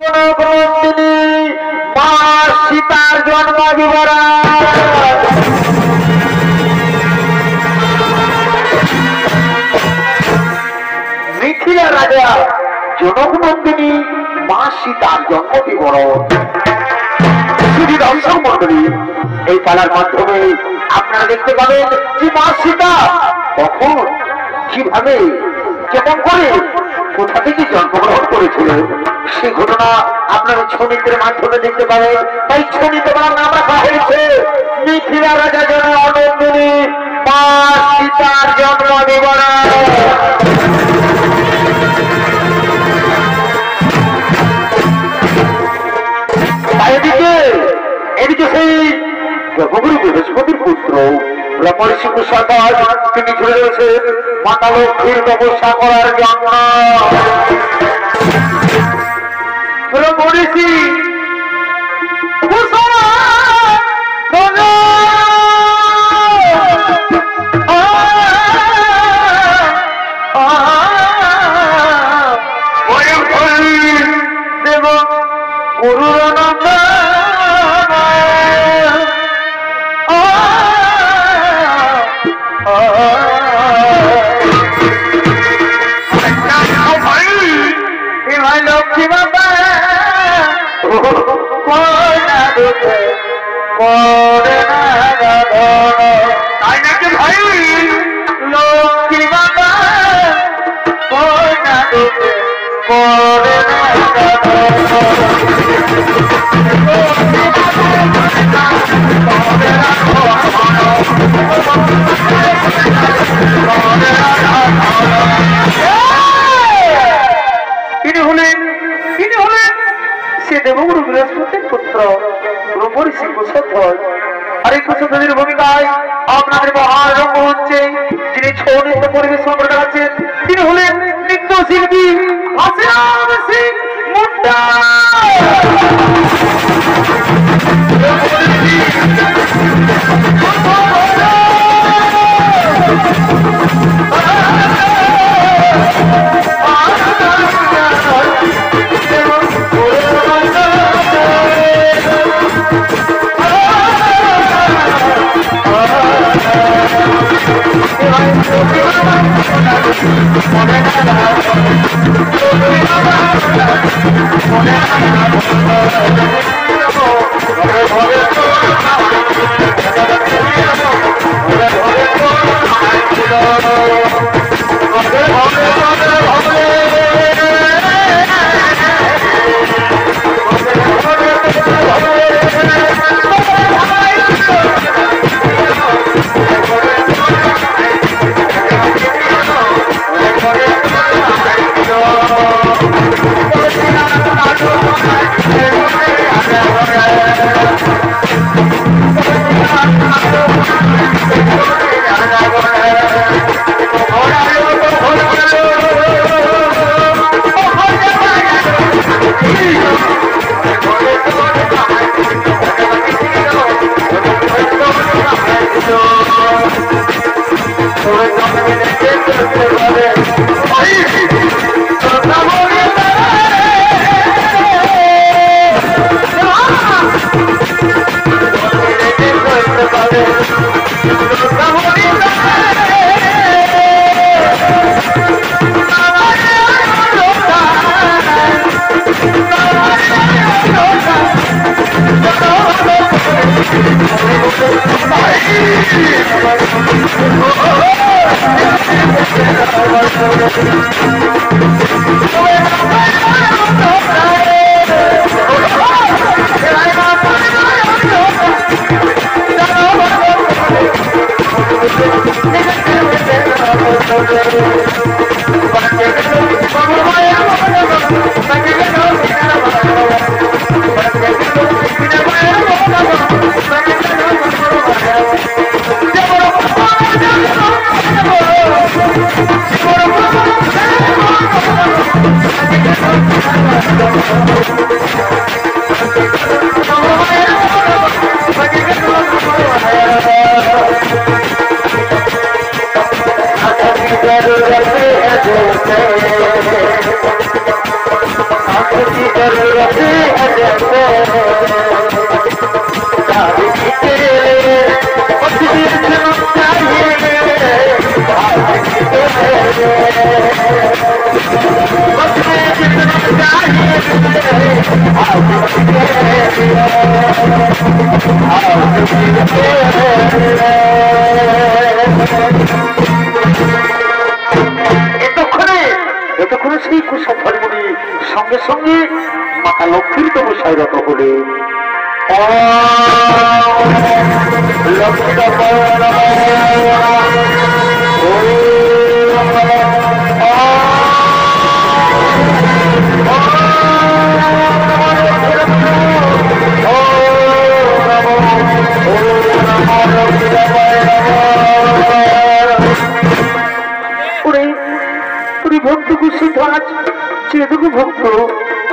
জনকনন্দিনী মা সীতার জন্ম বিবরণ। মিথিলা রাজা জনকনন্দিনী মা সীতার জন্ম বিবরণ। শুধু দর্শক মন্ডলী, এই খেলার মাধ্যমে আপনারা দেখতে পাবেন যে মা সীতা কখন, কিভাবে, কেমন করে, কোথা থেকে জন্মগ্রহণ করেছিল সেই ঘটনা আপনারা ছবির মাধ্যমে দেখতে পাবেন। তাই ছবি তোমার নাম রাখা হয়েছে মিথিলা রাজা জনকনন্দিনী মা সীতার জন্ম বিবরণ। এদিকে সেই দেবগুরু বৃহস্পতির পুত্র ব্রহ্মর্ষি কুশাকার তিনি চলে রয়েছেন মাতা লক্ষ্মীর তপস্যা করার জন্য। ব্রহ্মর্ষি দেব গুরুর নন্দ লক্ষ্মী বাবা তাই নাকি ভাই লক্ষ্মী বাবা তিনি হলেন সে দেবগুরু বৃহস্পতির পুত্র ব্রহ্মর্ষি কুশধ্বজ। আর এই কুশধ্বজের ভূমিকায় আপনাদের মহারম্ভ হচ্ছে যিনি ছৌ নৃত্য পরিবেশন করে দেখাচ্ছেন তিনি হলেন নৃত্যশিল্পী হাসিরাম সিং মুন্ডা। खुशी जरूरत है जैसे शादी के कुछ दिन जन्म चाहिए शादी के कुछ दिन जन्म चाहिए এতক্ষণে সেই কুশল ধর্মণি সঙ্গে সঙ্গে মাতা লক্ষ্মীর তপস্যায় রত হলে ভক্ত কুসুদ্ধ আজ যেটুকু ভক্ত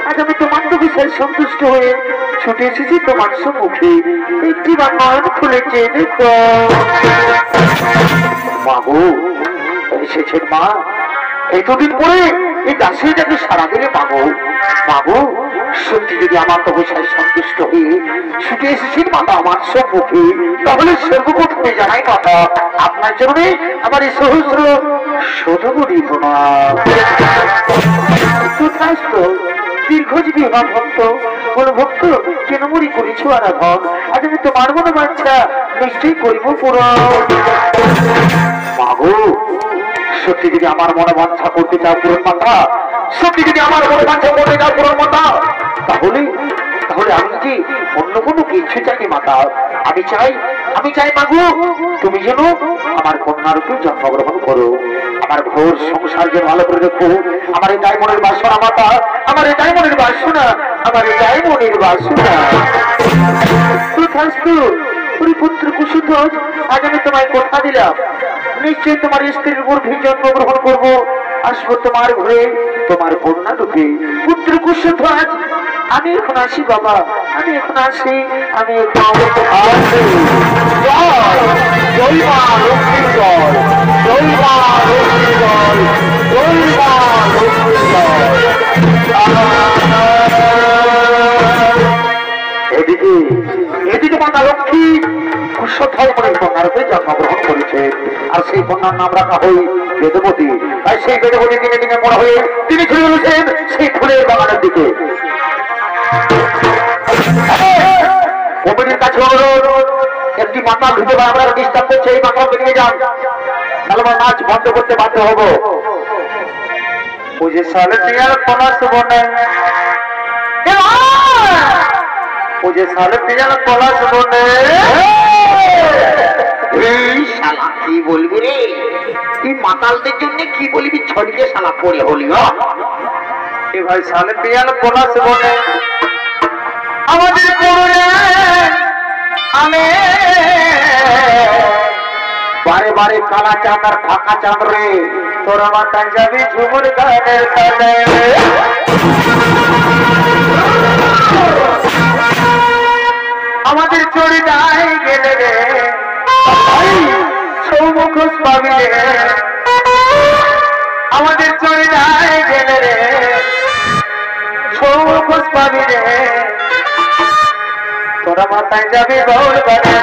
আজ আমি তোমার তো বিষয়ে সন্তুষ্ট হয়ে ছুটে এসেছি তোমার সম্মুখে একটি বার নয়ন খুলেছে দেখো মা গো এসেছেন মা এতদিন পরে এই দাসীটাকে সারা দিলে পাবো মাগো সত্যি যদি আমার তো বিষয়ে সন্তুষ্ট হয়ে ছুটে এসেছেন মাতা আমার সম্মুখে তাহলে সর্বপ্রথমে জানাই মাতা আপনার জন্য আমার এই সহস্র শতকোটি প্রণাম দীর্ঘজীবী হওয়া ভক্ত কোন ভক্ত কেন মরি করেছ আরাধন আজ আমি তোমার মনে বাচ্চা নিশ্চয়ই করিব পূরণ মাগো সত্যি যদি আমার মনে বাঞ্ছা করতে চাও পূরণ মাতা সত্যি যদি আমার মনে বাঞ্ছা করতে চাও পূরণ মাতা তাহলে তাহলে আমি যে অন্য কোনো কিছু চাই মাতা আমি চাই মাগো তুমি যেন আমার কন্যা রূপে জন্মগ্রহণ করো আমার ঘোর সংসার যেন ভালো করে দেখো আমার এটাই মনের বাসনা মাতা আমার এটাই মনের বাসনা আমার এটাই মনের বাসনা পুত্র কুশধ্বজ আজ আমি তোমায় কথা দিলাম নিশ্চয়ই তোমার স্ত্রীর গর্ভে জন্মগ্রহণ করবো আসবো তোমার ঘরে তোমার কন্যা রূপে পুত্র কুশধ্বজ আমি এখন আসি বাবা আমি এখন আসি আমি এখন আসি জয় মা লক্ষ্মী জয় জয় মা লক্ষ্মী জয় জয় মা লক্ষ্মী জয় এদিকে এদিকে মাতা লক্ষ্মী কুশধ্বজ বলে কন্যার রূপে জন্মগ্রহণ করেছে আর সেই কন্যার নাম রাখা হয় বেদবতী তাই সেই বেদবতী দিনে দিনে বড় হয়ে তিনি চলে গেছেন সেই ফুলের বাগানের দিকে কমিটির কাছে অনুরোধ একটি মাথা ঢুকে আমরা ডিস্টার্ব করছে এই মাথা বেরিয়ে যান তাহলে আমার নাচ বন্ধ করতে বাধ্য হবো ওই যে সালে পিয়ার পলাশ বনে ওই যে সালে পিয়ার পলাশ বনে এই শালা কি বলবি রে তুই মাতালদের জন্য কি বলবি ছড়িয়ে শালা পড়ে হলি এ ভাই সালে পিয়ার পলাশ বনে আমাদের পুরুলে আমি বারে বারে কালা চাঁদ আর ফাঁকা চাঁদ রে তোরা মাতায় যাবি ঝুমুর গানের তালে আমাদের চড়িদায় গেলে রে সৌমুখোশ পাবি রে আমাদের চড়িদায় গেলে রে সৌমুখোশ পাবি রে তোরা মাথায় যাবে গৌর বাজে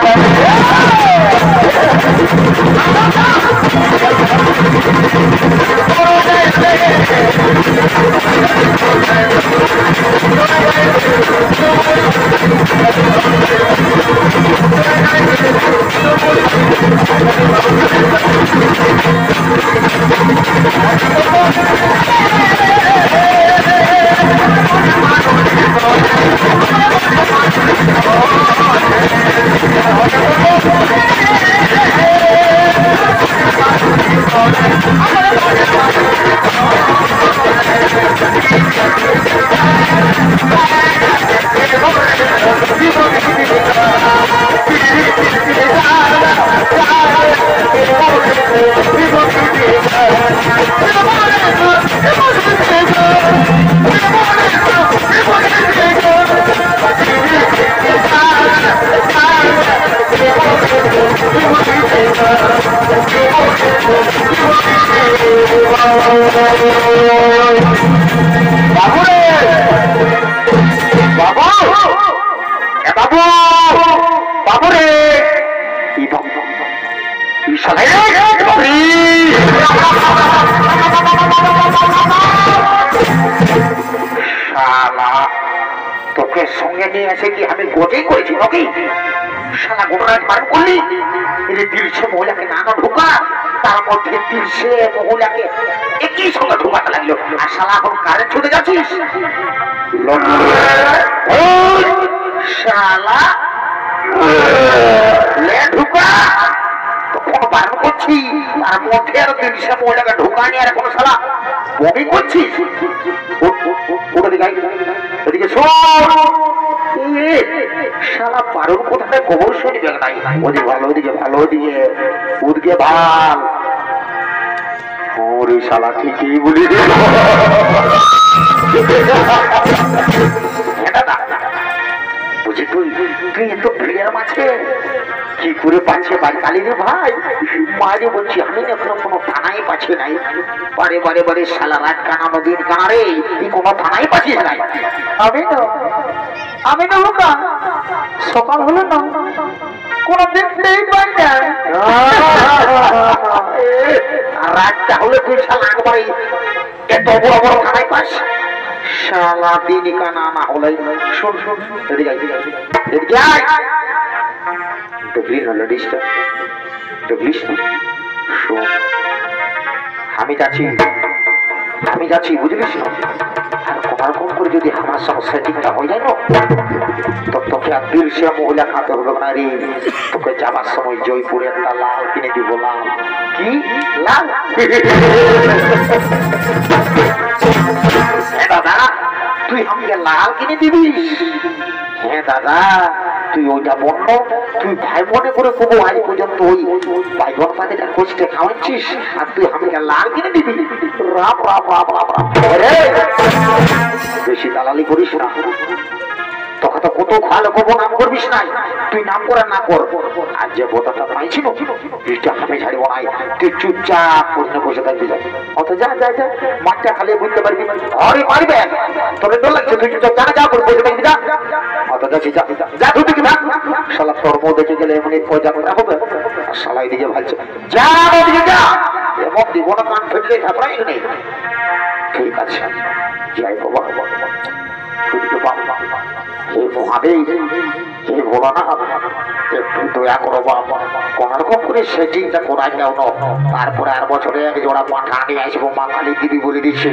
বাবু বাবু বাবু রে তোকে সঙ্গে নিয়ে এসে কি আমি গোটেই করেছি নাকি? শালা গোটায় পার করলি তিরছে মহিলাকে নানা ঢোকা, তার মধ্যে তিরছে মহিলাকে একই সঙ্গে ঢোকাতে লাগলো। আর শালা এখন কারেন্ট ছুটে যাচ্ছিস শালা ঢুকা তখন বারণ করছি, তার মধ্যে আরো তিরছে মহিলাকে ঢোকানি আর এখন শালা বমি করছিস। ওদিকে শোন শালা পারুর কোথায় খবর শুনবে নাই। ওদিকে ভালো ওদিকে ভালো ওদিকে ওদিকে ভাল ওরে শালা ঠিকই বলি বুঝি তুই তুই এত ভিড়ের মাঝে কি করে পাচ্ছে বাড়ি রে ভাই? মাঝে বলছি আমি এখনো কোনো থানায় পাচ্ছি নাই। বারে বারে বারে শালা রাত কানা নদীর কানারে তুই কোনো থানায় পাচ্ছিস নাই। আমি না লোকা সকাল হলো না কোনো দেখতেই পাই না। রাতটা হলে তুই শালা একবারে এত বড় বড় থানায় পাস? শালা দিনই কানা না হলে শোন শোন এদিকে এদিকে আয়। দেখলি না লেডিসটা দেখলিস না? শোন আমি যাচ্ছি বুঝলিস না? আর কোন করে যদি আমার সঙ্গে সেটিংটা হয়ে যায় না তো তোকে আর তিরছে মহিলা খাতে হবে না রে। তোকে যাবার সময় জয়পুরে একটা লাল কিনে দিব। লাল কি লাল? দাদা তুই আমাকে লাল কিনে দিবি? হ্যাঁ দাদা তুই ওইটা বললো তুই ভাই মনে করে কবো আজ পর্যন্ত ওই বাইগন পাতিটা কষ্টে খাওয়াচ্ছিস আর তুই আমাকে লাল কিনে দিবি? রাম রাম রাম রাম রাম বেশি দালালি করিস না। তোকে তো কত ভালো কবো নাম করবিস নাই, তুই নাম করে না কর। আর যে বোতাটা পাইছিল এটা আমি ছাড়িব নাই। তুই চুপচাপ করে বসে থাকবি। অত যা যা যা মাঠটা খালি বুঝতে পারবি ঘরে মারবে তোকে ডর লাগছে। তুই চুপচাপ যা যা করে বসে থাকবি। যা অত যাচ্ছি যা যা তুই দিকে ভাগ। শালা তোর মো দেখে গেলে এমনি পয়সা কথা হবে। শালা এদিকে ভালছে যা ওদিকে যা। এমন দিব না কান ফেটলে থাকলাই নেই। ঠিক আছে যাই বাবা তারপরে আর বছরে এক জোড়া পাঠা নিয়ে আসবো। মা কালী দিদি বলে দিচ্ছি।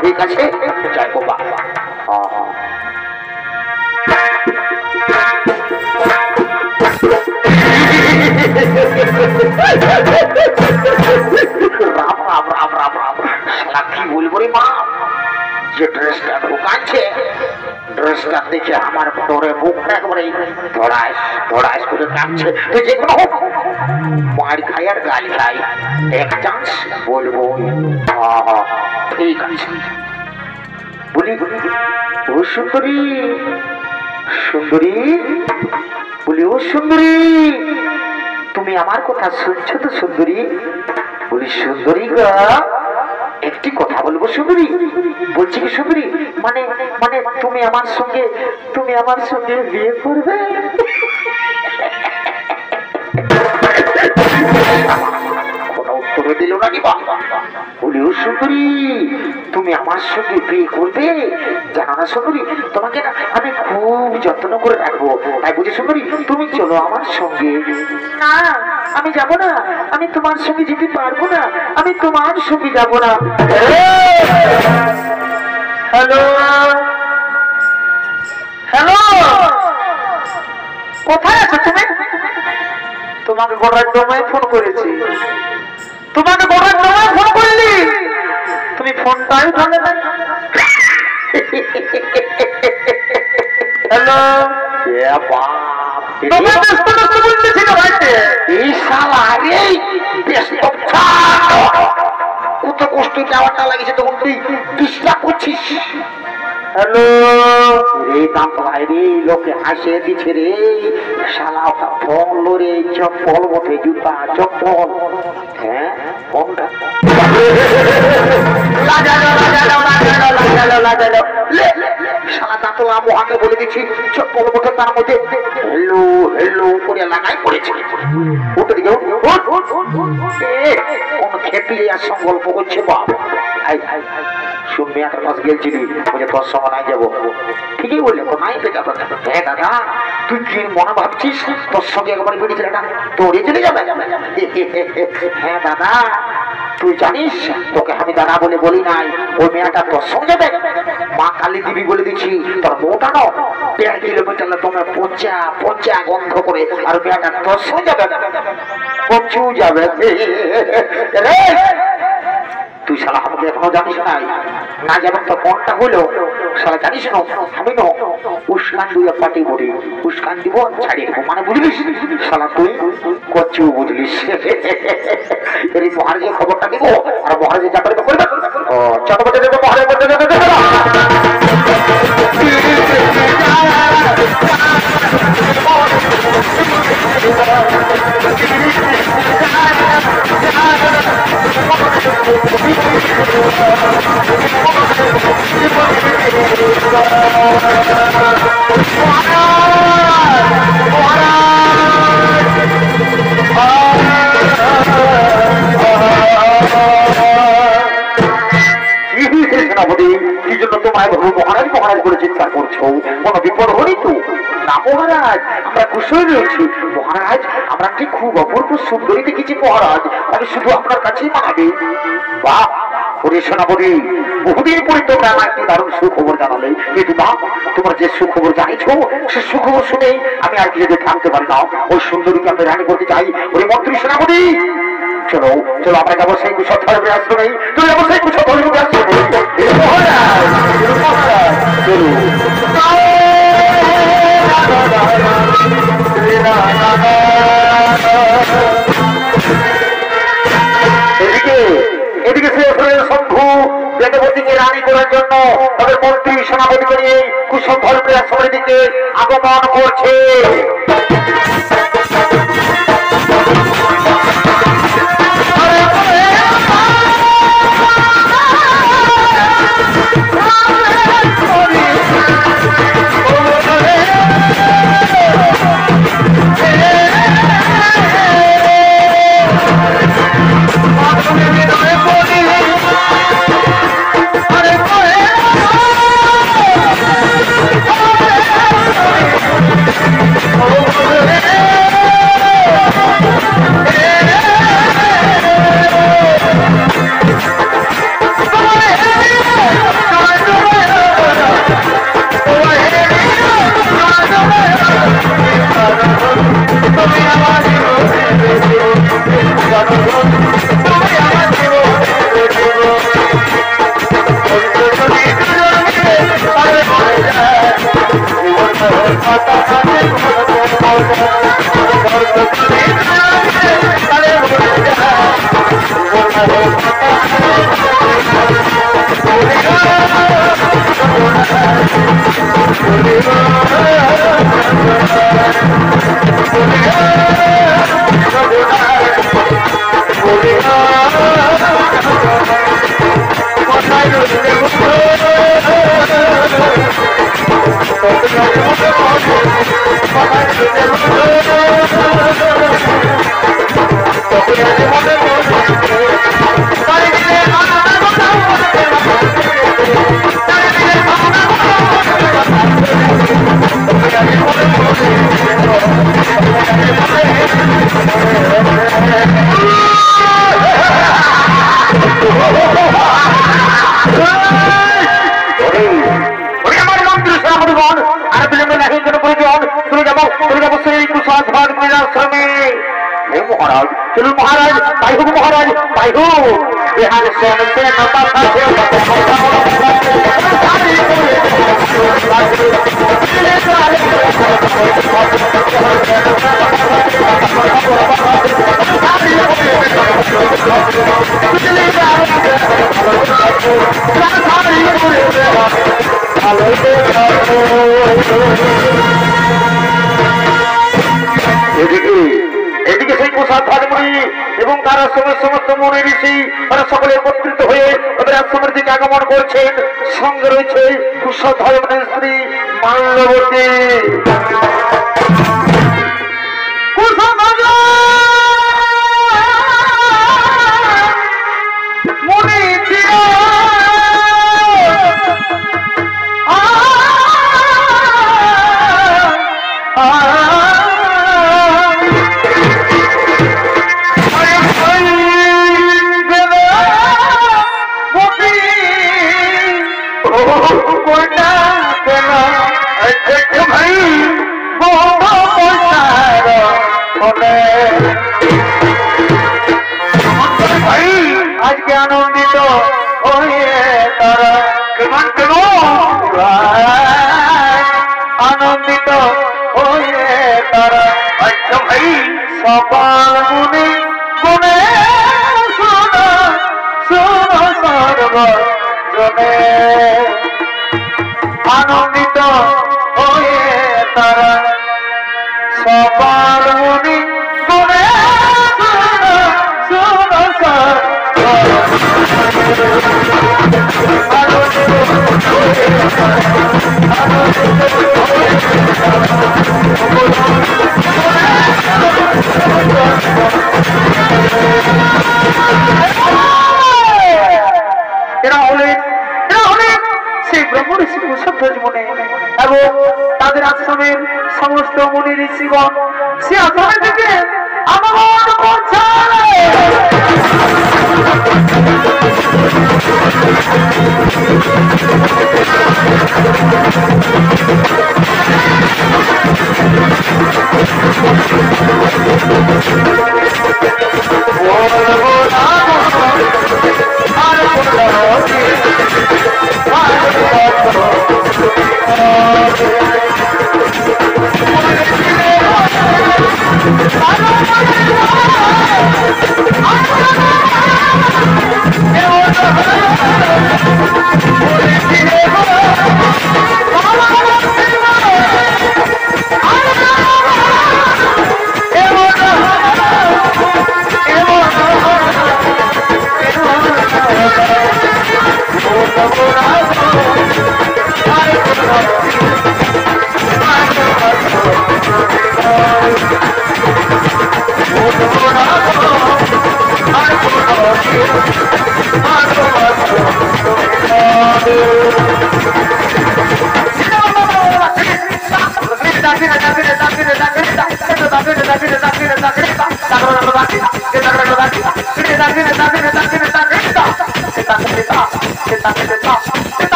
ঠিক আছে যাই বাবা। রাম রাম রাম রাম রাম শালা কি বলবো রে মা? যে ড্রেসটা ঢুকাচ্ছে ড্রেসটা দেখে আমার ডরে মুখটা একেবারে ধড়াস ধড়াস করে কাঁপছে। তো যে কোনো মার খাই আর গালি খাই এক চান্স বলবো। ঠিক আছে বলি ও সুন্দরী সুন্দরী বলি ও সুন্দরী তুমি আমার কথা শুনছো তো সুন্দরী? বলি সুন্দরী গা একটি কথা বলবো সুন্দরী। বলছি কি সুন্দরী মানে মানে তুমি আমার সঙ্গে বিয়ে করবে? কোনো উত্তর দিল না কি? বলি ও সুন্দরী তুমি আমার সঙ্গে বিয়ে করবে? জানো না সুন্দরী তোমাকে না আমি খুব যত্ন করে রাখবো। তাই বুঝি সুন্দরী তুমি চলো আমার সঙ্গে। না আমি যাব না, আমি তোমার সঙ্গে যেতে পারবো না, আমি তোমার সঙ্গে যাব না। হ্যালো হ্যালো কোথায় আছো তুমি? তোমাকে গোড়ার ডোমায় ফোন করেছি। তোমাকে গোড়ার ডোমায় ফোন করলি তুমি ফোনটাই ধরে না। হ্যালো কত কষ্ট যাওয়াটা লাগছে তখন তুই ডিস্টার্ব করছিস। হ্যালো রে দাম ভাই রে লোকে হাসে দিচ্ছে রে শালা ফল রে চপ্পল বটে জুতা চপ্পল হ্যাঁ কোনটা শালা দাঁতলা মহাকে বলে দিচ্ছি চপ্পল মুখে তার মধ্যে হেলো হেলো করে লাগাই পড়েছে উঠে দিকে কোন খেপিয়ে আর সংকল্প করছে বাপ শুনবি একটা কাজ গেলছিলি বলে তোর সঙ্গে নাই যাবো ঠিকই বললে তো নাই পেয়ে যাবো হ্যাঁ দাদা তুই কি মনে ভাবছিস তোর সঙ্গে একবার বেরিয়ে ছেলেটা তোরে চলে যাবে হ্যাঁ দাদা তুই জানিস তোকে আমি দাদা বলে বলি নাই ওই মেয়েটা তোর সঙ্গে যাবে মা কালী দেবী বলে দিচ্ছি তোর বউটা নো 1.5 কিলোমিটার তোমার পচা পচা গন্ধ করে আর মেয়েটা তোর সঙ্গে যাবে পচু যাবে তুই শালা আমাকে এখনো জানিস নাই না যাবেন তো কোনটা হলো শালা জানিস না আমি না উস্কান দুই পাটি বলি উস্কান দিব ছাড়িয়ে দেবো মানে বুঝলিস শালা তুই কচু বুঝলিস এই মহারাজের খবরটা দিব আর মহারাজের যা করবে করবে ও চটপটে দেবো মহারাজ করতে যেতে দেবো কি জন্য তোমায় মহারাজ মহারাজ করে চিন্তা করছো কোনো বিপদ হলি তো না মহারাজ আমরা কুশল রয়েছি মহারাজ আমরা কি খুব অপূর্ব সুন্দরী দেখেছি মহারাজ আমি শুধু আপনার কাছেই মানাবে বাহ ওরে সেনাপতি বহুদিন পরে তোমরা আমার একটি দারুণ সুখবর জানালে কিন্তু না তোমার যে সুখবর জানিয়েছো সে সুখবর শুনে আমি আর কিছু থামতে পারি না ওই সুন্দরীকে আমি রানী করতে চাই ওই মন্ত্রী সেনাপতি চলো চলো আমরা যাবো সেই কুশল ধর্মে আশ্রমে চলো যাবো সেই কুশল ধর্মে আশ্রমে চলো এদিকে শম্ভু বেদবতীকে রানী করার জন্য তাদের মন্ত্রী সেনাপতিকে নিয়ে কুশল ধর্মের আশ্রমের দিকে আগমন করছে महाराज चलो महाराज भाई हो महाराज भाई हो बिहार सोने से এদিকে সেই প্রসাদ ধর্মী এবং তার আশ্রমের সমস্ত মনে ঋষি তারা সকলে একত্রিত হয়ে তাদের আশ্রমের দিকে আগমন করছেন। সঙ্গে রয়েছে কুশল ধর্মের স্ত্রী মাল্যবতী। আজকে আনন্দিত হয়ে তারা কেমন কেন আনন্দিত হয়ে তারা আচ্ছা ভাই সকাল মনে মনে শোনো শোনো সর্বজনে আনন্দিত হয়ে তারা সকাল মনে মনে শোনো এরা হলেন সেই ব্রহ্ম ঋষি কুশধ্বজ মুনি এবং তাদের আশ্রমের সমস্ত মুনি ঋষিগণ সে আশ্রমের দিকে আগমন করছে।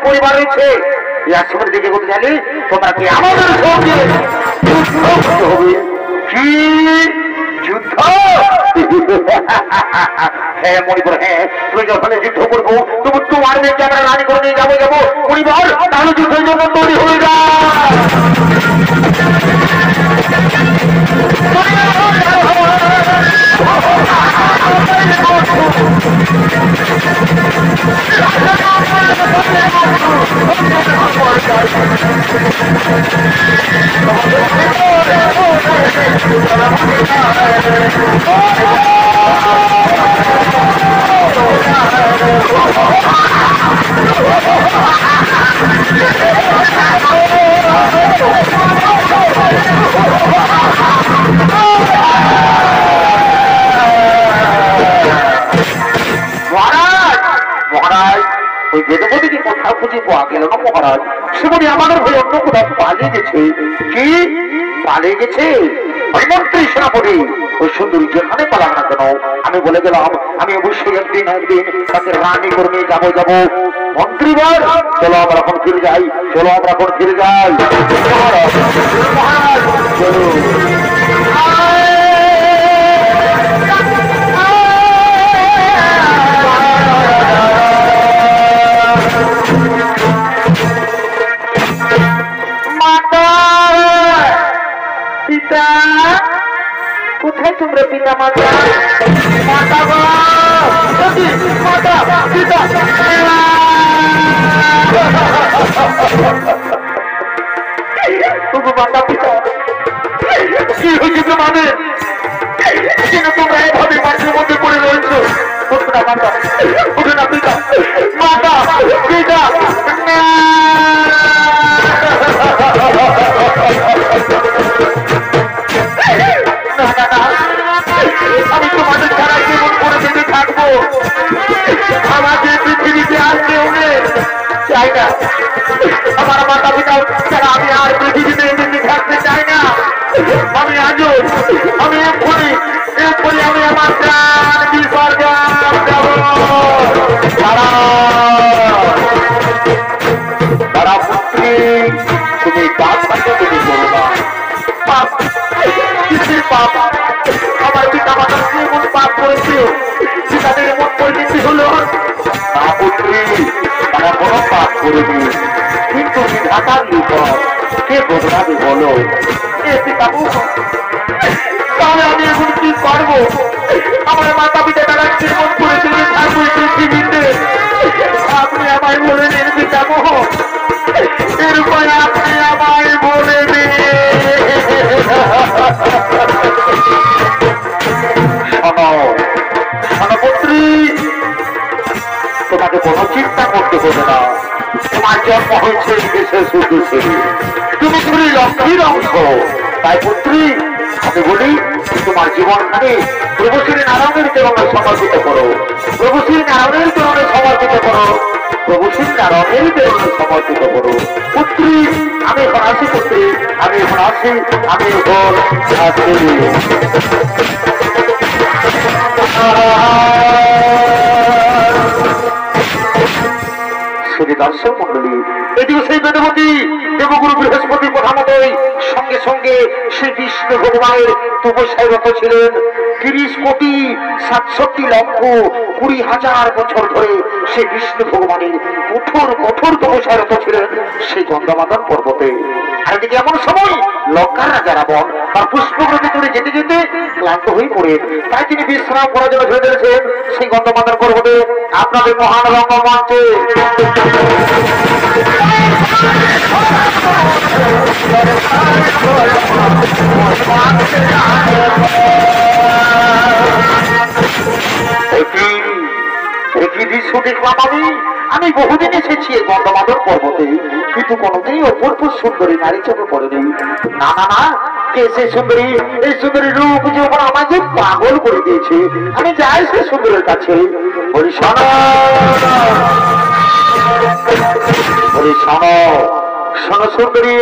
পরিবার রয়েছে তোমরা কি আমাদের সঙ্গে যুদ্ধ করতে হবে। কি যুদ্ধ? হ্যাঁ মণিপুর, হ্যাঁ তুই যখন যুদ্ধ করবো তবু তোমার মেয়েকে আমরা রানী করে নিয়ে যাবো মণিপুর, তাহলে যুদ্ধের জন্য তৈরি হয়ে যা। ওই বেদবতীকে কোথাও খুঁজে পাওয়া গেল না মহারাজ। সেবনী আমাদের হয়ে অন্য কোথাও পালিয়ে গেছে। কি পালিয়ে গেছে? মন্ত্রী সেনাপতি ওই সুন্দরী যেখানে পালাম না কেন আমি বলে গেলাম আমি অবশ্যই একদিন তাকে রানী করে নিয়ে যাবো। মন্ত্রী বল চলো আমরা এখন ফিরে যাই, চলো আমরা এখন ফিরে যাই। চলো কোথায় তোমরা পিতা মাতা? মাতা মাতা পিতা তবু মাতা পিতা কি হয়েছে তোমাদের? তোমরা এভাবে মাঠের মধ্যে পড়ে রয়েছো। ওঠো না মাতা, ওঠো না পিতা, মাতা পিতা। আমি তোমাদের ছাড়া কেমন করে বেঁচে থাকবো? আমাকে পৃথিবীতে আর কেউ নেই, চাই না। আমার মাতা পিতা ছাড়া আমি আর পৃথিবীতে বেঁচে থাকতে চাই না। আমি আজও আমি এক্ষুনি আমি আমার প্রাণ বিসর্জন দেব। তারা পুত্রী তুমি পাপ থাকে তুমি করো না। পাপ কিসের পাপ? আমার পিতা মাতা এমন পাপ করেছে যে তাদের এমন পরিণতি হলো। না পুত্রী, তারা কোনো পাপ করেনি, কিন্তু বিধাতার নিকট কে বদলাবে বলো? তাহলে আমি এখন কি করবো? আমার মাতা পিতা তারা কেমন করেছে যে থাকবো পৃথিবীতে? আপনি আমায় বলে দিন পিতামহ, এর উপায় আপনি আমায় বলে দিন। পুত্রী তোমাকে কোনো চিন্তা করতে হবে না। তোমার জন্ম হয়েছে দেশের সুদেশে, তুমি তুমি লক্ষ্মীর অংশ। তাই পুত্রী আমি বলি তোমার জীবনখানে প্রভু শ্রী নারায়ণের চরণে সমর্পিত করো, প্রভু শ্রী নারায়ণের চরণে সমর্পিত করো, প্রভু শ্রী নারায়ণের চরণে সমর্পিত করো। পুত্রী আমি এখন আসি, পুত্রী আমি এখন আসি, আমি এখন আসি। দর্শক মন্ডলী, এদিকে সেই বেদবতী দেবগুরু বৃহস্পতি প্রধানতই সঙ্গে সঙ্গে শ্রী বিষ্ণু ভগবানের তপস্যায় রত ছিলেন। 30,67,20,000 বছর ধরে সে বিষ্ণু ভগবানের কঠোর কঠোর তপস্যায় রত ছিলেন সেই গন্ধামাদন পর্বতে। আর এদিকে এমন সময় লঙ্কার রাজা রাবণ তার পুষ্পগ্রহে চড়ে যেতে যেতে ক্লান্ত হয়ে পড়ে, তাই তিনি বিশ্রাম করার জন্য ধরে দিয়েছেন সেই গন্ধামাদন পর্বতে। আপনাদের মহান রঙ্গমঞ্চে দৃশ্য দেখলাম আমি বহুদিন এসেছি এই গন্ধামাদন পর্বতে, কিন্তু কোনোদিনই অপূর্ব সুন্দরী নারী চোখে পড়েনি। না না না, কে সে সুন্দরী? এই সুন্দরী রূপ যখন আমাকে পাগল করে দিয়েছে। আমি যাই সে সুন্দরের কাছে, বলি শোনো, বলি শোনো, শোনো সুন্দরী,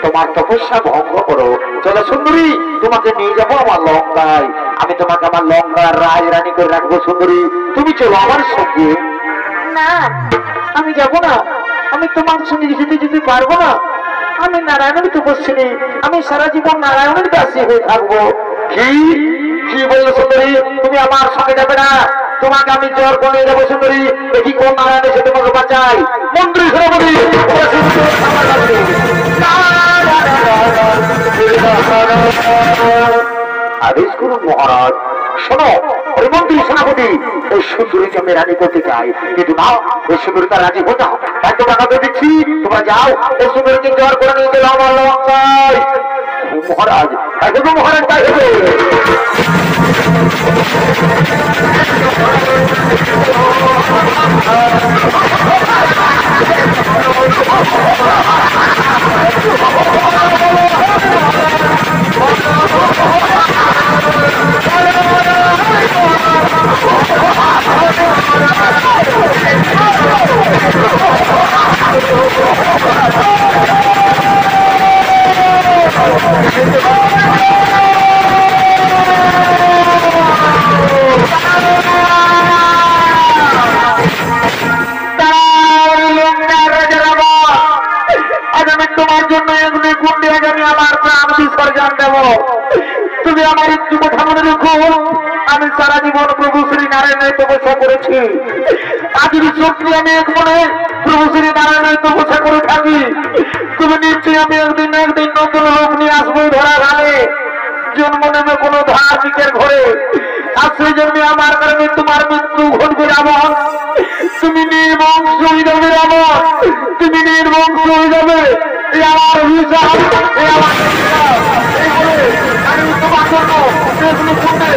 তোমার তপস্যা ভঙ্গ করো। চলো সুন্দরী, তোমাকে নিয়ে যাবো আমার লঙ্কায়, আমি তোমাকে আমার লঙ্কার রাজ রানী করে রাখবো। সুন্দরী তুমি চলো আমার সঙ্গে। না, আমি যাব না, আমি তোমার সঙ্গে যেতে যেতে পারবো না। আমি নারায়ণের তপস্বিনী, আমি সারা জীবন নারায়ণের দাসী হয়ে থাকবো। কি কি বললো সুন্দরী? তুমি আমার সঙ্গে যাবে না? তোমাকে আমি জ্বর করে যাবো সুন্দরী। দেখি কোন নারায়ণ এসে তোমাকে বাঁচাই। মন্ত্রী সভাপতি আদেশ করুন মহারাজ। শোনো মন্ত্রী সেনাপতি, এই সুন্দরীকে আমি রানী করতে চাই, কিন্তু না, এই সুন্দরী তার রাজি হতে হবে। তাই তো টাকা দিয়ে দিচ্ছি, তোমরা যাও এই সুন্দরীকে জ্বর করে নিয়ে গেলাম লঙ্কায়। মহারাজ তাই দেবো, মহারাজ তাই দেবো। তোমার জন্য এগুলি গুন্ডে আমি আমার প্রাণ বিসর্জন দেব। তুমি আমার একটু কথা মনে রেখো, আমি সারা জীবন প্রভু শ্রী নারায়ণের তপস্যা করেছি। আজের শক্তি আমি এক মনে প্রভু শ্রী নারায়ণের তপস্যা করে থাকি। তুমি নিশ্চয়ই আমি একদিন নতুন রূপ নিয়ে আসবো ধরা ঘালে, জন্ম নেবে কোনো ধার্মিকের ঘরে। আর সেই জন্য আমার কারণে তোমার মৃত্যু ঘটবে রাবণ। তুমি নির্বংশ হয়ে যাবে রাবণ, তুমি নির্বংশ হয়ে যাবে। এই আমার অভিশাপ, এই আমার আমি তোমার জন্য এগুলো শুনে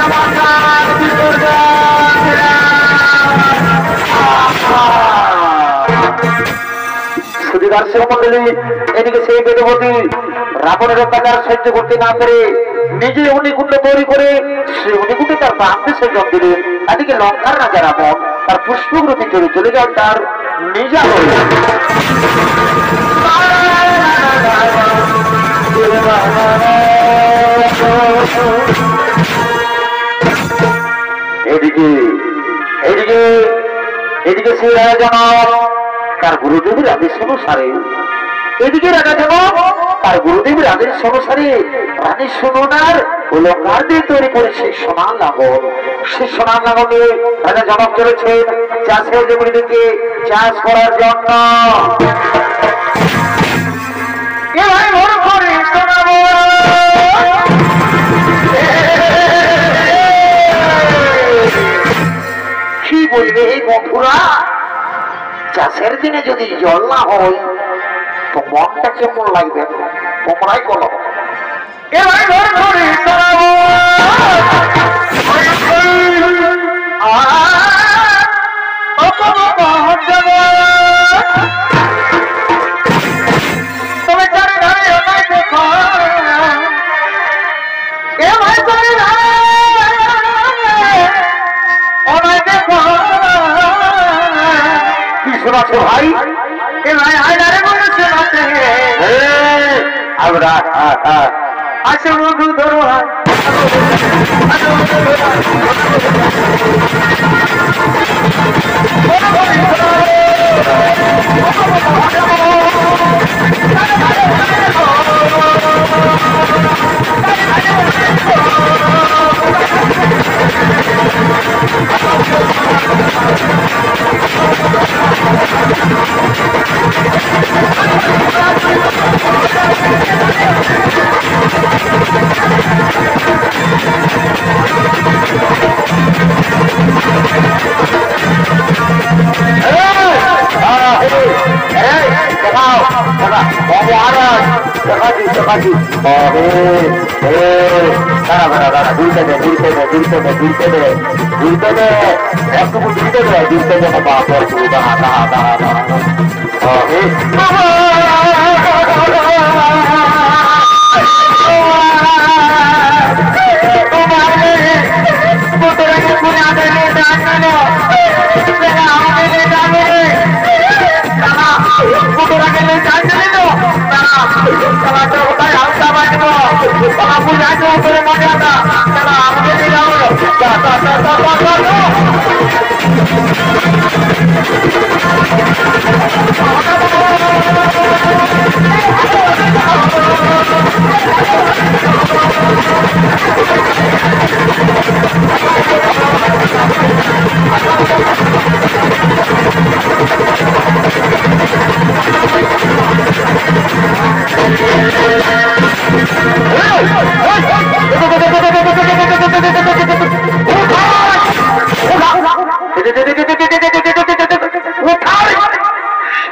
আমার প্রাণ সুবিধার শিবমন্ডলী। এদিকে সেই বেদবতী রাবণের অত্যাচার সহ্য করতে না পেরে নিজে অগ্নিকুণ্ড তৈরি করে সেই অগ্নিকুণ্ডে তার প্রাণ বিসর্জন দিলেন। এদিকে লঙ্কার রাজা রাবণ তার পুষ্পগ্রতি চলে চলে যায় তার নিজা হয়ে। এদিকে এদিকে এদিকে সেই রাজা জনক তার গুরুদেবের আদেশ অনুসারে, এদিকে রাজা জনক তার গুরুদেবের আদেশ অনুসারে রানী সুনন্দার অলঙ্কার দিয়ে তৈরি করে সেই সোনার লাঙ্গল, সেই সোনার লাঙ্গল নিয়ে রাজা জনক চলেছেন চাষের জমিটিকে চাষ করার জন্য। কি বলবে এই বন্ধুরা, চাষের দিনে যদি জল না হয় তো মনটা কেমন লাগবে? তোমরাই বলো। শোনাচ্ছে ভাই? আচ্ছা বন্ধু ধরো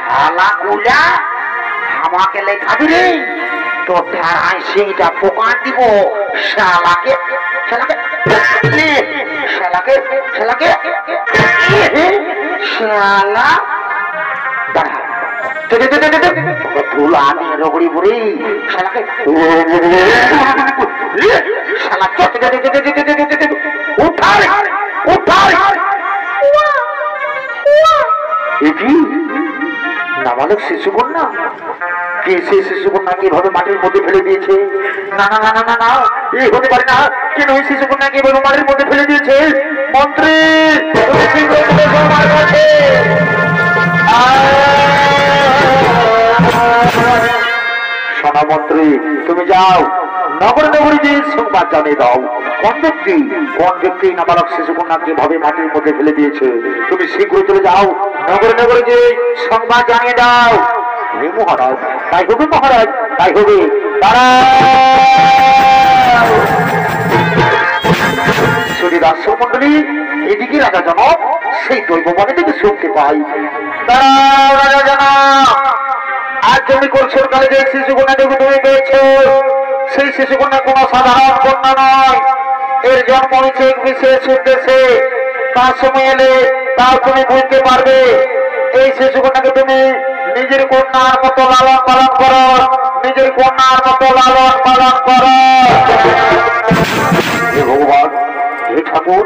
শালা কুলা আমাকে লেখাবি রে, তো ধারায় সেইটা পোকা দিব শালাকে শালাকে শালাকে শালাকে শালা দাঁড়া ধুলা আমি রগড়ি বুড়ি শালাকে শালাকে উঠার উঠার নাবালক শিশু কন্যা কে সে শিশু কন্যাকে এভাবে মাটির মধ্যে ফেলে দিয়েছে? না না না না না না, এই হতে পারে না। কেন ওই শিশু কন্যাকে এভাবে মাটির মধ্যে ফেলে দিয়েছে? মন্ত্রী সোনা মন্ত্রী, তুমি যাও নগর নগরী যে সংবাদ জানিয়ে দাও কোন ব্যক্তি নাবালক শিশু কন্যাকে এভাবে মাটির মধ্যে ফেলে দিয়েছে। তুমি শীঘ্রই চলে যাও নগরে নগরে যে সংবাদ জানিয়ে দাও। হে মহারাজ, তাই হবে মহারাজ, তাই হবে। তারা দর্শক মন্ডলী, এদিকে রাজা জনক সেই দৈববাণী থেকে শুনতে পাই। তারা রাজা জনক, আজ তুমি করছোর কালে যে শিশু কন্যাটিকে তুমি পেয়েছো, সেই শিশু কন্যা কোন সাধারণ কন্যা নয়। এর জন্ম হয়েছে এক বিশেষ উদ্দেশ্যে। তার সময় এলে তাও তুমি বুঝতে পারবে। এই শিশু কন্যাকে তুমি নিজের কন্যার মতো লালন পালন করো, নিজের কন্যার মতো লালন পালন করো। হে ভগবান, হে ঠাকুর,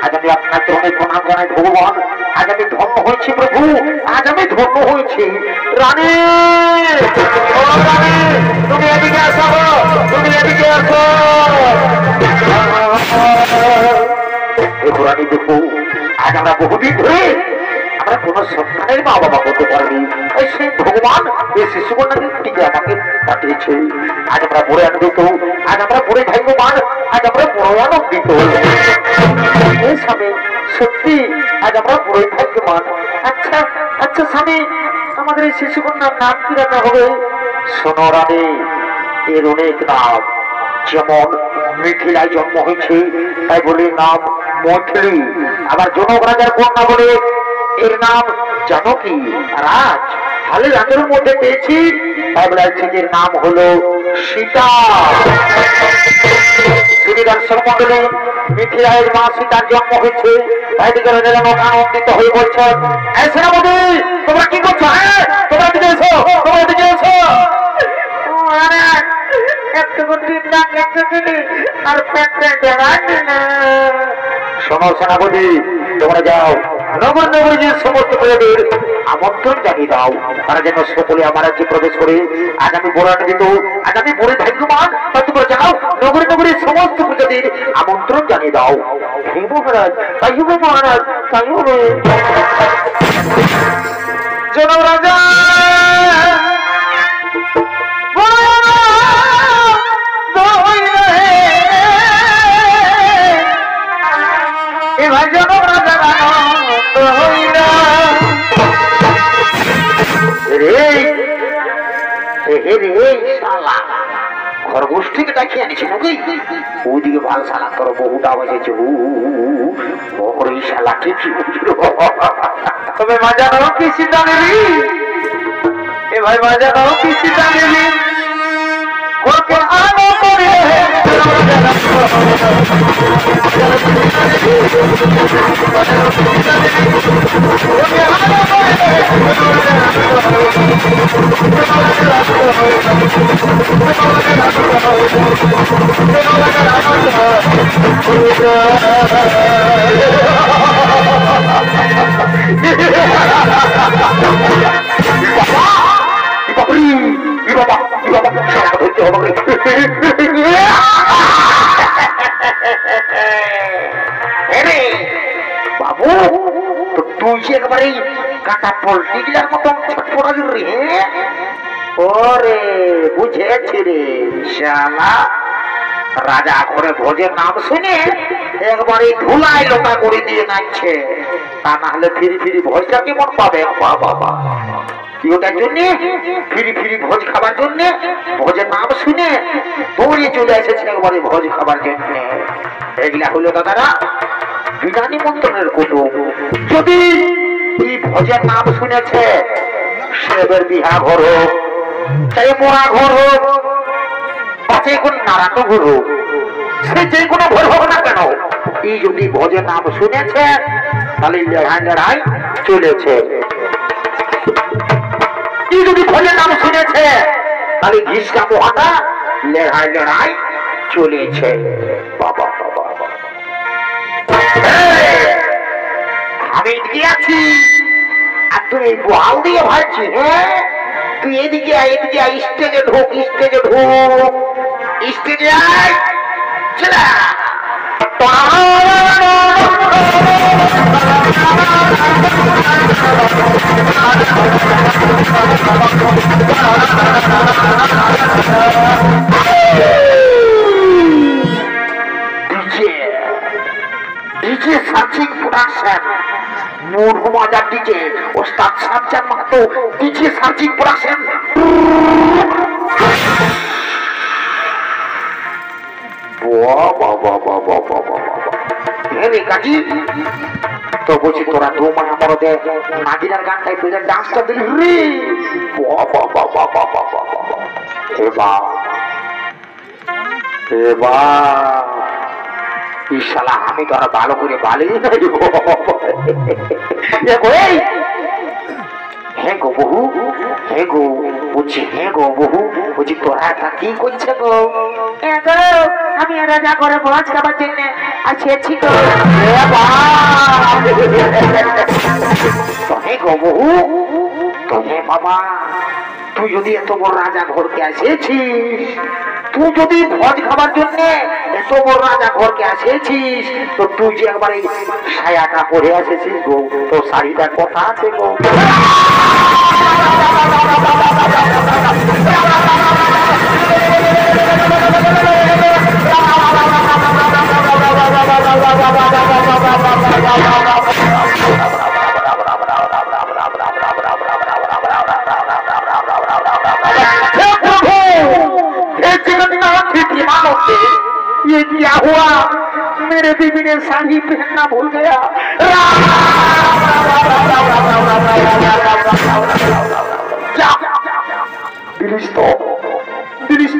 আজ আমি আপনার চরণে প্রণাম জানাই ভগবান। আজ আমি ধন্য হয়েছি প্রভু, আজ আমি ধন্য হয়েছি। রানী, ও রানী, তুমি এদিকে আসো, তুমি এদিকে আসো। রানী দেখো, আজ আমরা বহুদিন ধরে আমরা কোন সন্তানের মা বাবা করতে পারিনি। সেই ভগবান এই শিশু কন্যাকে আমাকে পাঠিয়েছে। আজ আমরা বড় আনন্দিত, আজ আমরা বড় ভাগ্যবান, আজ আমরা বড় আনন্দিত। এই স্বামী, সত্যি আজ আমরা বড় ভাগ্যবান। আচ্ছা আচ্ছা স্বামী, আমাদের এই শিশু কন্যার নাম কি রাখা হবে? শোনো রানী, এর অনেক নাম। যেমন মিথিলায় জন্ম হয়েছে তাই বলে নাম মৈথিলী। আবার জনক রাজার কন্যা বলে এর নাম জানকী। রাজ হালে রাজের মধ্যে পেয়েছি তাই বলে এর নাম হলো সীতা। মন্ডলী, মিথিলায় মা সীতার জন্ম হয়েছে তাই দিকে আনন্দিত হয়ে বলছেন, সেনাপতি তোমরা কি করছো? হ্যাঁ, তোমরা দিকে এসো, তোমরা দিকে এসো। শোনো সেনাপতি, তোমরা যাও নগর নগরী যে সমস্ত প্রজাদের আমন্ত্রণ জানিয়ে দাও, তারা যেন সকলে আমার রাজ্যে প্রবেশ করে। আজ আমি বড় আনন্দিত, আজ আমি বড় ভাগ্যবান। তোমরা যাও নগরী নগরীর সমস্ত প্রজাদের আমন্ত্রণ জানিয়ে দাও। হে মহারাজ, তাই হবে মহারাজ, তাই হবে। জনক রাজা খরগোষ্ঠীকে ডাকিয়ে আনিছি নাকি? ওইদিকে ভাল শালা তোর বহুটা বসেছে। শালা কি তবে মজা নাও কি সীতা নেবি? এ ভাই মজা নাও কি সীতা নেবি? ওকে আনো করে বাবু, তুই যে একবারে কাটা পোল্ট্রি গিলার মতন ছটফটা রে। ওরে বুঝেছি রে শালা, রাজা করে ভোজের নাম শুনে একবারে ধুলাই লোটা করে দিয়ে নাচছে। তা না হলে ফিরি ফিরি ভোজটা কেমন পাবে? বাবা কি ওটার জন্য ফিরি ফিরি ভোজ খাবার জন্য, ভোজের নাম শুনে দৌড়িয়ে চলে এসেছে একবারে ভোজ খাবার জন্য। এগুলা হলো দাদারা বিনা নিমন্ত্রণের কুটুম। যদি এই ভোজের নাম শুনেছে সেবের বিহা ঘর হোক, চাই মোড়া ঘর হোক, বা যে কোন নারায়ণ ঘর হোক, সে যে কোনো ঘর হোক না কেন, এই যদি ভোজের নাম শুনেছে তাহলে লড়াই লড়াই চলেছে। এই যদি ভোজের নাম শুনেছে তাহলে ঘিসকা মহাটা লড়াই লড়াই চলেছে। বাবা বাবা আমি এদিকে আছি আর তুই এই বল দিয়ে ভাবছি। হ্যাঁ তুই এদিকে আয়, এদিকে আয়, স্টেজে ঢোক, স্টেজে ঢোক, স্টেজে আয়। চলা ডিজে সার্চিং প্রোডাকশন, মূর্খ মজার ডিজে ওস্তাদ Sajjad Mahato, DJ searching production. Kazi তো বলছি তোরা দু মায়া মরদে নাগিনার গানটাই তোদের ডান্সটা দিলি রে। এবার শালা আমি তো আর ভালো করে বালি হ্যাঁ গো বহু, হ্যাঁ গো বলছি, হ্যাঁ গো বহু বলছি তোরা এটা কি করছে গো? আমি রাজা করে ভোজ খাবার জন্য আসেছি গো। হ্যাঁ গো বহু, তো হ্যাঁ বাবা তুই যদি এত বড় রাজা ঘরকে আসেছিস, তুই যদি ভোজ খাবার জন্য এত বড় রাজা ঘরকে আসেছিস, তো তুই যে একবার এই সায়াটা পরে আসেছিস গো, তো শাড়িটা কথা আছে গো। ये क्या हुआ? मेरे बीबी ने साड़ी पहनना भूल गया।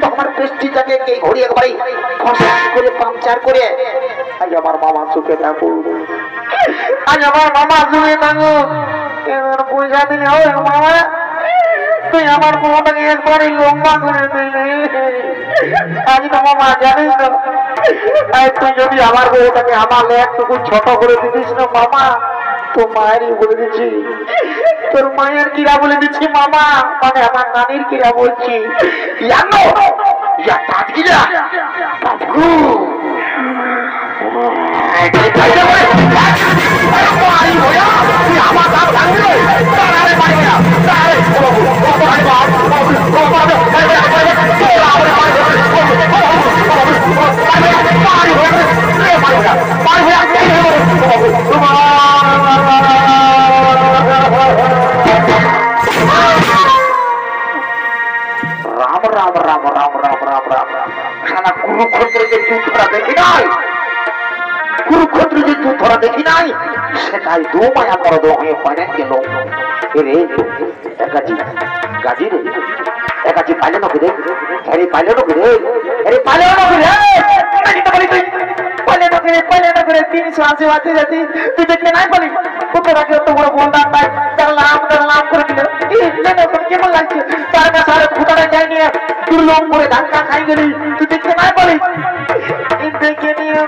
আমার পেস্টিটাকে কে ঘড়ি একবারে ফসফস করে পাংচার করে আজ আমার মামা চোখে থাকো, আজ আমার মামা চোখে থাকো। এবার পয়সা দিলে হবে মামা, তুই আমার বউটাকে একবারে লম্বা করে দিলে। আজ তো মামা জানিস তো, তুই যদি আমার বউটাকে আমার একটুকু ছোট করে দিতিস না মামা, তো মায়েরই বলে দিচ্ছি, তোর মায়ের কিরা বলে দিচ্ছি মামা, মানে আমার নানির কিরা বলছি। রাম রাম রাম রাম রাম রাম রাম সারা কুরুক্ষেত্রে যে যুদ্ধটা দেখি নাই, কুরুক্ষেত্রে যে যুদ্ধটা দেখি নাই, সেটাই দু মায়া মরদ হয়ে পাইলেন গেল। রে গাজি গাজি রে একাজি পাইলে নকি রে, হ্যারি পাইলে নকি রে, হ্যারি পাইলে নকি রে, পাইলে নকি রে, পাইলে নকি রে। 380 বাজে যাচ্ছি, তুই দেখতে নাই পালি কত রাখে অত বড় বন্ডার নাই, তার নাম করে দিল। কেমন লাগছে তার কাছে আর ফুটাটা যাই নিয়ে দুর্লভ করে ধাক্কা খাই গেলি, তুই দেখতে নাই পালি। দেখে নিয়ে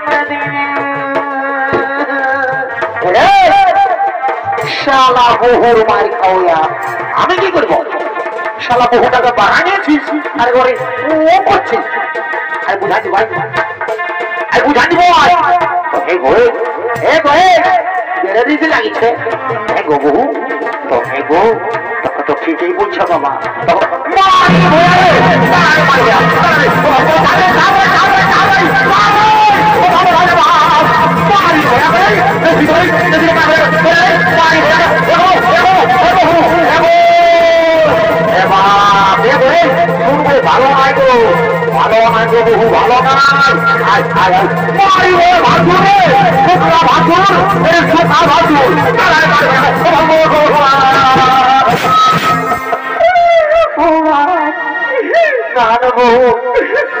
শালা বহুর মার খাওয়া আমি কি করবো? শালা বহুটাকে বানিয়েছিস আর ঘরে ও করছিস, আর বুঝাচ্ছি ভাই, আর বুঝাচ্ছি ভাই। হে গো হে গো বেড়ে দিতে লাগিছে। হে গো বহু, তো হে গো তো ঠিকই বলছো বাবা। ভালো নাই গো, ভালো নাই গো বহু, ভালো নাই। ভাসুর বাবু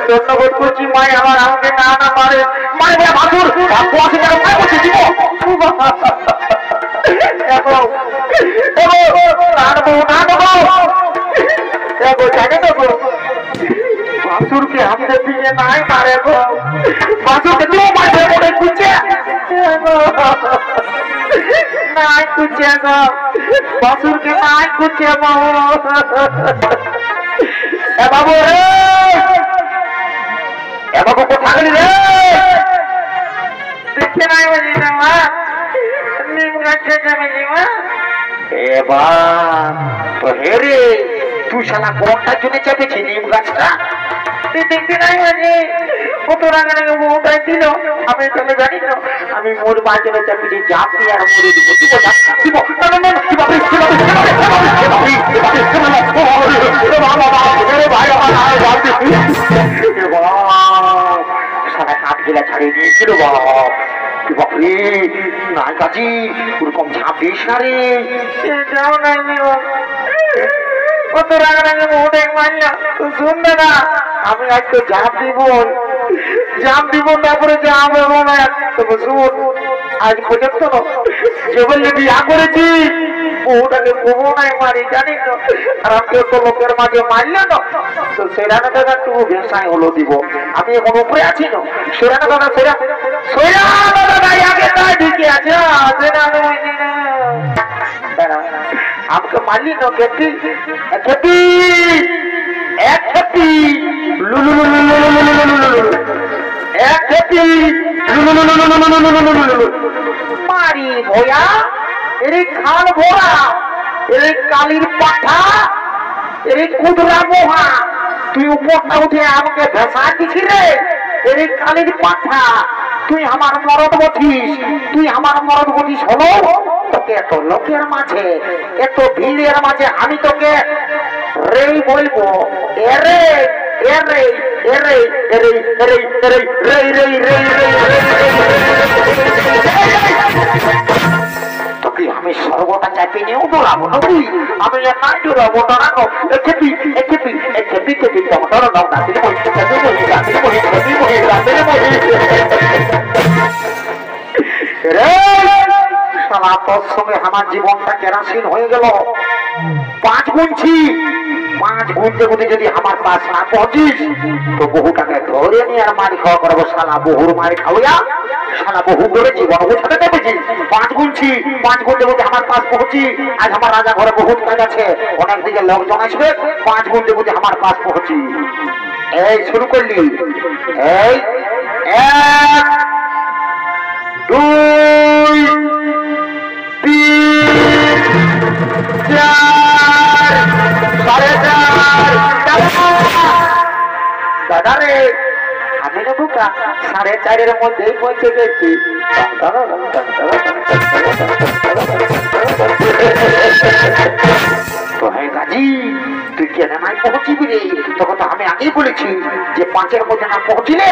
ধন্যবাদ করছি মাই আমার আমাকে না না মারে মারে বলে ভাসুর ভাবু আছে কেন মাই বলছি দিব এগো না দেবো না দেবো এগো জানে দেবো ভাসুরকে হাতে দিয়ে নাই মারে গো ভাসুরকে তুমি মাঝে মনে খুঁজছে নাই খুঁজছে গো ভাসুরকে নাই খুঁজছে বাবু এ বাবু রে এ বাবু কোথায় গেলি রে দেখতে নাই বলি না মা নিম গাছে যাবি মা এ বা তো হে রে তুই শালা কোনটার জন্য চেপেছি নিম গাছটা তুই দেখতে নাই মানে কত রাগারাগি বউটাই দিল আমি তাহলে জানি না আমি মোর বাজারে চেপেছি জাপ দিয়ে আর মরে দিব দিব দিব না না কি বাবা কি বাবা ভাই আমার জাপ দিবি এ বাবা সারা কাট গেলা ছাড়িয়ে দিয়েছিল বাবা কি বাপরে নাই কাজী ওরকম ঝাঁপ দিস না রে যাও নাই কত রাগারাগি বউটা মারলাম শুনবে না আমি আজ তো ঝাঁপ দিব তারপরে ঝাঁপ হবো না তবে শুন আজ পর্যন্ত যে বললে বিয়া করেছি বউটাকে কবো নাই মারি জানি না আর আমি তো লোকের মাঝে মারলে না তো সেরানা দাদা একটু ভেসাই হলো দিব আমি এখন উপরে আছি না সেরানা দাদা সেরানা দাদা আগে তাই ঢুকে আছে আমাকে মারলি না খেপি খেপি এক খেপি এক খেপি মারি ভয়া এর খাল ভরা এর কালির পাঠা এর কুদরা মোহা তুই উপরটা উঠে আমাকে ভেসা দিছি রে এর কালির পাঠা তুই আমার মরদ বটিস হলো তোকে এত লোকের মাঝে এত ভিড়ের মাঝে আমি তোকে রে বলবো এরে এরে এরে এরে এরে এরে রে রে রে তোকে আমি সর্বটা চাপে নিয়েও দৌড়াবো না তুই আমি নাই দৌড়াবো না খেপি টমেটোর নাম না দিলে তোর সঙ্গে আমার জীবনটা কেরাসিন হয়ে গেল 5 গুনছি 5 গুনতে যদি আমার পাশ না পৌঁছিস তো বহুটাকে ধরে নিয়ে আর মারি খাওয়া করবো শালা বহুর মারি খাওয়া শালা বহু করে জীবন গোছাতে পেরেছি 5 গুনছি 5 গুনতে আমার পাশ পৌঁছি আজ আমার রাজা ঘরে বহুত কাজ আছে অনেক দিকে লোকজন আসবে 5 গুনতে আমার পাশ পৌঁছি এই শুরু করলি এই 1 2 দাদা রে আমি না বুকা 4:30-এর মধ্যেই পৌঁছে গেছি তো হ্যাঁ গাজি তুই কেন নাই পৌঁছিবি রে তখন তো আমি আগেই বলেছি যে 5-এর মধ্যে না পৌঁছিলে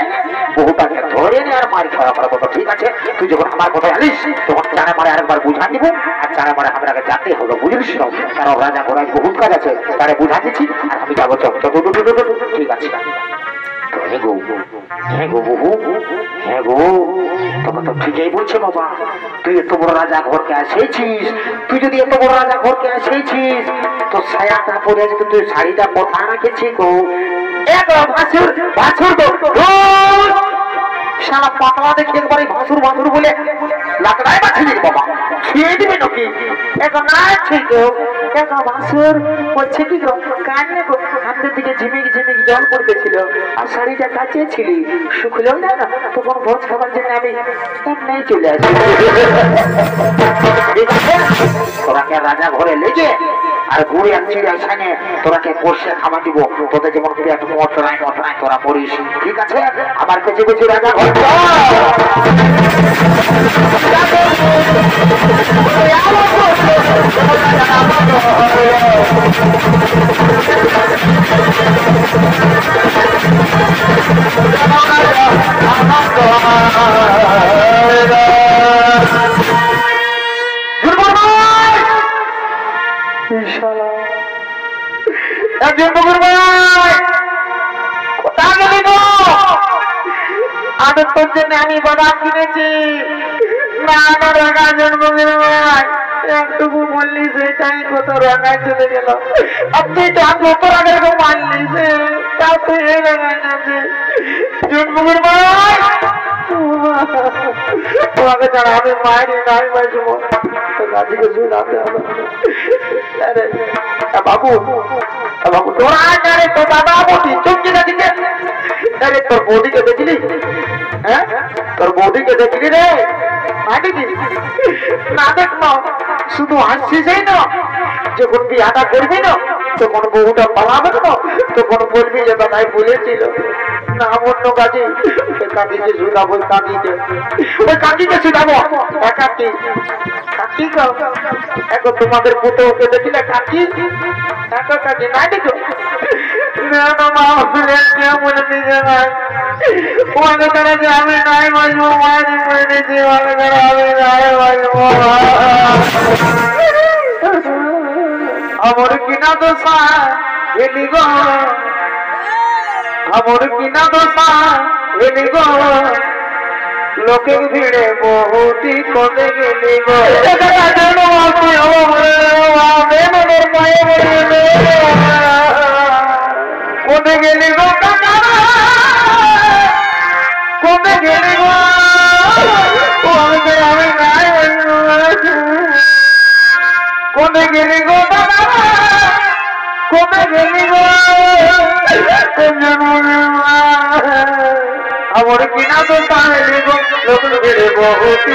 বহুটাকে ধরে নিয়ে আর মারি খাওয়া করার কথা ঠিক আছে তুই যখন আমার কথায় আলিস তখন চারে মারে আরেকবার বুঝা দিব আর চারে মারে আমরা যাতে হলো বুঝলিস না কারণ রাজা ঘোড়ায় বহুত কাজ আছে তারে বুঝা দিচ্ছি আর আমি যাবো ঠিক আছে হ্যাঁ গো বহু হ্যাঁ গো তখন তো ঠিকই বলছে বাবা তুই এত বড় রাজা ঘরকে এসেছিস তুই যদি এত বড় রাজা ঘরকে এসেছিস তো ছায়াটা পরে তুই শাড়িটা কোথায় রেখেছিস গো ভাসুর ভাসুর সারা পাতলা দেখে একবারে ভাসুর ভাসুর বলে লাকড়ায় বাঁচিয়ে বাবা খেয়ে দিবে নাকি এখন না ঠিক এখন ভাসুর বলছে কি গো কান্নে গো হাতের দিকে ঝিমিক জল পড়তেছিল আর শাড়িটা কাচিয়েছিলি শুকলেও না না তখন ভোজ খাবার জন্য আমি এমনি চলে আসি তোরাকে রাজা ঘরে লেগে আর ঘুরে আসছি এখানে তোরাকে বসে খাবার দিব তোদের যেমন পেট মশলায় তোরা পড়িস ঠিক আছে আমার কাছে বুঝি রাজা ঘর কোথায় গেলি গো? আমি তোর জন্য আমি বাদাম কিনেছি। না না রাগা জন্মদিন একটুকু বললি সেটাই কত রাগায় চলে গেল। আর তুই তো আমি কত রাগের মারলি সে তা তুই এই রাগায় যাচ্ছে জন্মদিন ভাই। তোমাকে ছাড়া আমি মায়েরই নাই বাঁচব। গাছিকে শুনাতে হবে। বাবু বাবু তোরা রে তো দাদা বৌদি চুপকে যাচ্ছিস। আরে তোর বৌদিকে দেখলি? হ্যাঁ তোর বৌদিকে দেখলি রে? না দেখবো শুধু হাসছিস না, যখন বিয়াটা করবি না তখন বহুটা পালাবে না, তখন বলবি যে দাদাই বলেছিল না অন্য কাজে কাকিকে শুধাবো। কাকিকে ওই কাকিকে শুধাবো। কাকি কাকি এখন তোমাদের পুত্রকে দেখলে কাকি এখন কাকি না দেখো বলবি যে ভাই ওকে তারা যে আমি নাই বাজবো মায়ের বলেছি ওকে তারা আমি নাই বাজবো। আমার কিনা দোষা এলি গো, আমার কিনা দোষা এলি গো, লোকের ভিড়ে বহুতি কোনে গেলি গো। কোনে গেলি গো কোনে গেলি গো আমি নাই কোনে গেলি গো কোনে গেলি গো আমার কিনা তো পাইলি গো লোক ঘিরে বহুতি